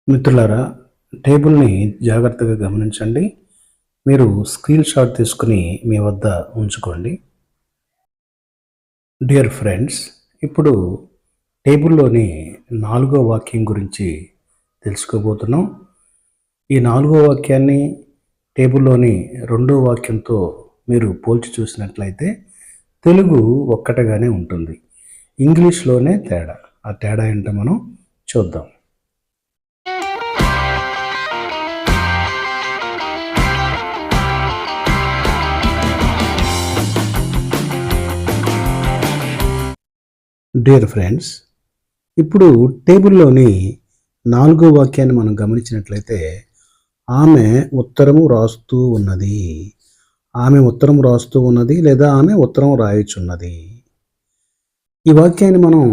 మిత్రులారా, టేబుల్ని జాగ్రత్తగా గమనించండి. మీరు స్క్రీన్ షాట్ తీసుకుని మీ వద్ద ఉంచుకోండి. డియర్ ఫ్రెండ్స్, ఇప్పుడు టేబుల్లోని 4వ వాక్యం గురించి తెలుసుకోబోతున్నాం. ఈ 4వ వాక్యాన్ని టేబుల్లోని 2వ వాక్యంతో మీరు పోల్చి చూసినట్లయితే తెలుగు ఒక్కటగానే ఉంటుంది. ఇంగ్లీష్లోనే తేడా. ఆ తేడా ఏంటో మనం చూద్దాం. డియర్ ఫ్రెండ్స్, ఇప్పుడు టేబుల్లోని 4వ వాక్యాన్ని మనం గమనించినట్లయితే ఆమె ఉత్తరము రాస్తూ ఉన్నది. ఆమె ఉత్తరం రాస్తూ ఉన్నది లేదా ఆమె ఉత్తరం రాయచున్నది. ఈ వాక్యాన్ని మనం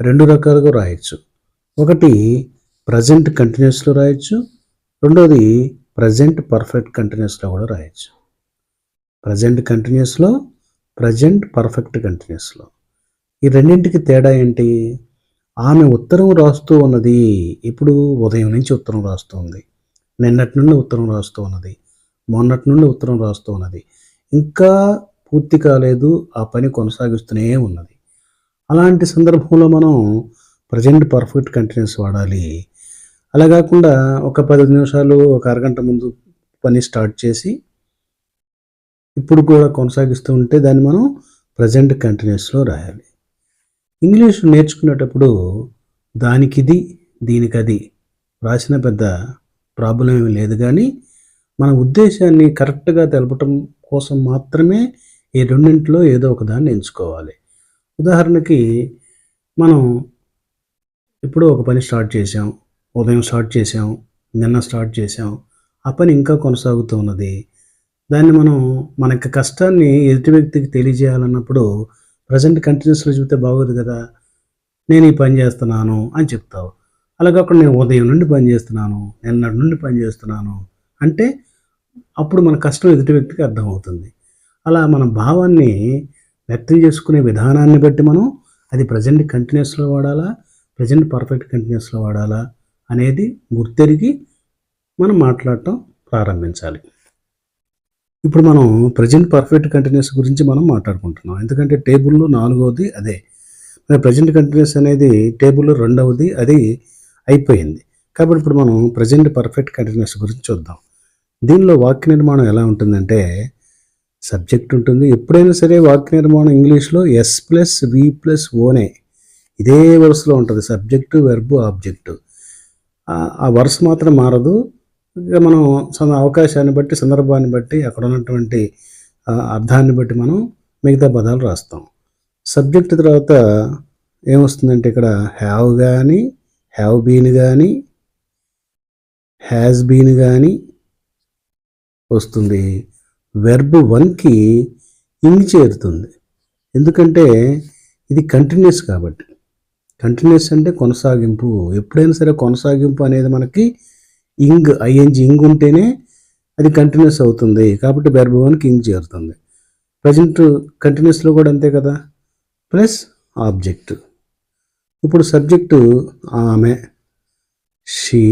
2 రకాలుగా రాయొచ్చు. ఒకటి ప్రజెంట్ కంటిన్యూస్లో రాయొచ్చు. రెండోది ప్రజెంట్ పర్ఫెక్ట్ కంటిన్యూస్లో కూడా రాయొచ్చు. ప్రజెంట్ కంటిన్యూస్లో, ప్రజెంట్ పర్ఫెక్ట్ కంటిన్యూస్లో. ఈ రెండింటికి తేడా ఏంటి? ఆమె ఉత్తరం రాస్తూ ఉన్నది. ఇప్పుడు ఉదయం నుంచి ఉత్తరం రాస్తూ ఉంది. నిన్నటి నుండి ఉత్తరం రాస్తూ ఉన్నది. మొన్నటి నుండి ఉత్తరం రాస్తూ ఉన్నది. ఇంకా పూర్తి కాలేదు, ఆ పని కొనసాగిస్తూనే ఉన్నది. అలాంటి సందర్భంలో మనం ప్రజెంట్ పర్ఫెక్ట్ కంటిన్యూస్ వాడాలి. అలా కాకుండా ఒక 10 నిమిషాలు, ఒక అరగంట ముందు పని స్టార్ట్ చేసి ఇప్పుడు కూడా కొనసాగిస్తూ ఉంటే దాన్ని మనం ప్రజెంట్ కంటిన్యూస్లో రాయాలి. ఇంగ్లీష్ నేర్చుకునేటప్పుడు దానికిది, దీనికది రాసిన పెద్ద ప్రాబ్లం ఏమీ లేదు. కానీ మన ఉద్దేశాన్ని కరెక్ట్గా తెలపటం కోసం మాత్రమే ఈ రెండింటిలో ఏదో ఒక దాన్ని ఎంచుకోవాలి. ఉదాహరణకి మనం ఇప్పుడు ఒక పని స్టార్ట్ చేసాం, ఉదయం స్టార్ట్ చేసాం, నిన్న స్టార్ట్ చేసాం, ఆ పని ఇంకా కొనసాగుతూ ఉన్నది. దాన్ని మనం మన యొక్క కష్టాన్ని ఎదుటి వ్యక్తికి తెలియజేయాలన్నప్పుడు ప్రజెంట్ కంటిన్యూస్లో చెబితే బాగోదు కదా. నేను ఈ పని చేస్తున్నాను అని చెప్తావు. అలా కాకుండా నేను ఉదయం నుండి పని చేస్తున్నాను, నిన్నటి నుండి పని చేస్తున్నాను అంటే అప్పుడు మన కష్టం ఎదుటి వ్యక్తికి అర్థమవుతుంది. అలా మన భావాన్ని వ్యక్తం చేసుకునే విధానాన్ని బట్టి మనం అది ప్రజెంట్ కంటిన్యూస్లో వాడాలా, ప్రజెంట్ పర్ఫెక్ట్ కంటిన్యూస్లో వాడాలా అనేది గుర్తెరిగి మనం మాట్లాడటం ప్రారంభించాలి. ఇప్పుడు మనం ప్రజెంట్ పర్ఫెక్ట్ కంటిన్యూస్ గురించి మనం మాట్లాడుకుంటున్నాం. ఎందుకంటే టేబుల్లో 4వది అదే. మరి ప్రజెంట్ కంటిన్యూస్ అనేది టేబుల్లో 2వది, అది అయిపోయింది. కాబట్టి ఇప్పుడు మనం ప్రజెంట్ పర్ఫెక్ట్ కంటిన్యూస్ గురించి చూద్దాం. దీనిలో వాక్య నిర్మాణం ఎలా ఉంటుందంటే సబ్జెక్ట్ ఉంటుంది. ఎప్పుడైనా సరే వాక్య నిర్మాణం ఇంగ్లీష్లో S+V+Oనే ఇదే వరుసలో ఉంటుంది. Subject, verb, object. ఆ వరుస మాత్రం మారదు. ఇక మనం అవకాశాన్ని బట్టి, సందర్భాన్ని బట్టి, అక్కడ ఉన్నటువంటి అర్థాన్ని బట్టి మనం మిగతా పదాలు రాస్తాం. సబ్జెక్ట్ తర్వాత ఏమొస్తుందంటే ఇక్కడ హ్యావ్ కానీ, హ్యావ్ బీన్ కానీ, హ్యాస్ బీన్ కానీ వస్తుంది. వెర్బ్ 1కి ఇంగ్ చేరుతుంది. ఎందుకంటే ఇది కంటిన్యూస్ కాబట్టి. కంటిన్యూస్ అంటే కొనసాగింపు. ఎప్పుడైనా సరే కొనసాగింపు అనేది మనకి ఐఎన్జి ఇంగ్ ఉంటేనే అది కంటిన్యూస్ అవుతుంది. కాబట్టి వెర్బ్ 1కి ఇంగ్ చేరుతుంది. ప్రజెంట్ కంటిన్యూస్లో కూడా అంతే కదా, ప్లస్ ఆబ్జెక్ట్. ఇప్పుడు సబ్జెక్టు ఆమె, షీ.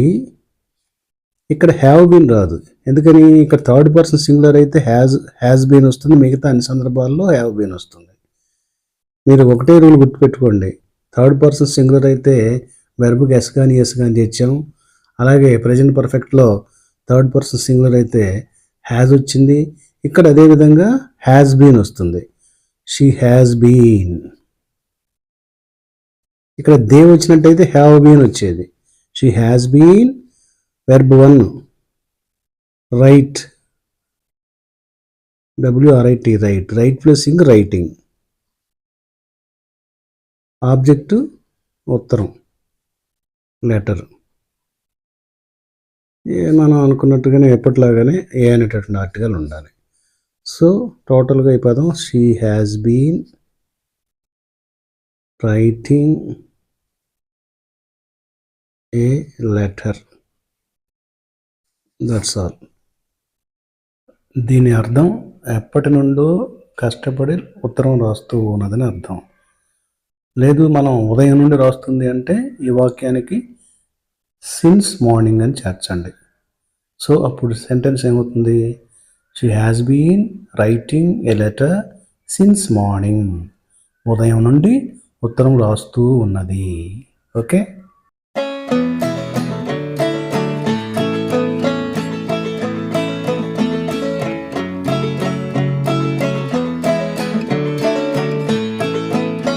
ఇక్కడ హ్యావ్ బీన్ రాదు. ఎందుకని? ఇక్కడ థర్డ్ పర్సన్ సింగులర్ అయితే హ్యాస్ బీన్ వస్తుంది. మిగతా అన్ని సందర్భాల్లో హ్యావ్ బీన్ వస్తుంది. మీరు ఒకటే రూల్ గుర్తుపెట్టుకోండి. థర్డ్ పర్సన్ సింగులర్ అయితే వెర్బ్కి ఎస్ కానీ ఎస్ కానీ తెచ్చాం. అలాగే ప్రజెంట్ పర్ఫెక్ట్లో థర్డ్ పర్సన్ సింగులర్ అయితే హ్యాజ్ వచ్చింది. ఇక్కడ అదేవిధంగా హ్యాస్ బీన్ వస్తుంది. She has been. ఇక్కడ దే వచ్చినట్టయితే హ్యావ్ బీన్ వచ్చేది. She has been. Verb 1 write, WRIT, write. Write plus ing writing. Object ఉత్తరం, లెటర్. మనం అనుకున్నట్టుగానే ఎప్పటిలాగానే ఏ అనేటటువంటి ఆర్టికల్ ఉండాలి. సో టోటల్గా ఈ పదం she has been writing a letter. That's all. దీని అర్థం ఎప్పటి నుండో కష్టపడి ఉత్తరం రాస్తూ ఉన్నదని అర్థం. లేదు మనం ఉదయం నుండి రాస్తుంది అంటే ఈ వాక్యానికి సిన్స్ మార్నింగ్ అని చేర్చండి. సో అప్పుడు సెంటెన్స్ ఏమవుతుంది? She has been writing a letter since morning. ఉదయం నుండి ఉత్తరం రాస్తూ ఉన్నది. ఓకే.